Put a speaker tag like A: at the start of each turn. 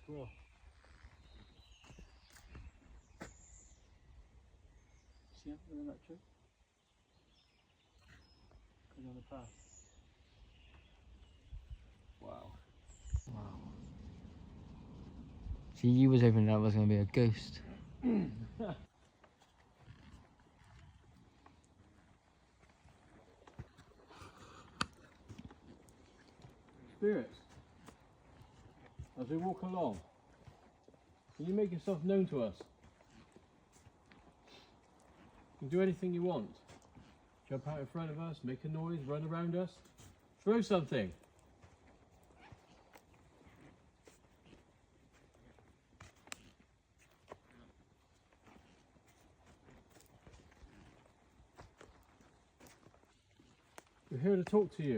A: explore. See him in that tree? Going on the path. Wow. Wow. See, you was hoping that was going to be a ghost. Spirits, as we walk along, can you make yourself known to us? You can do anything you want. Jump out in front of us, make a noise, run around us, throw something. We're here to talk to you.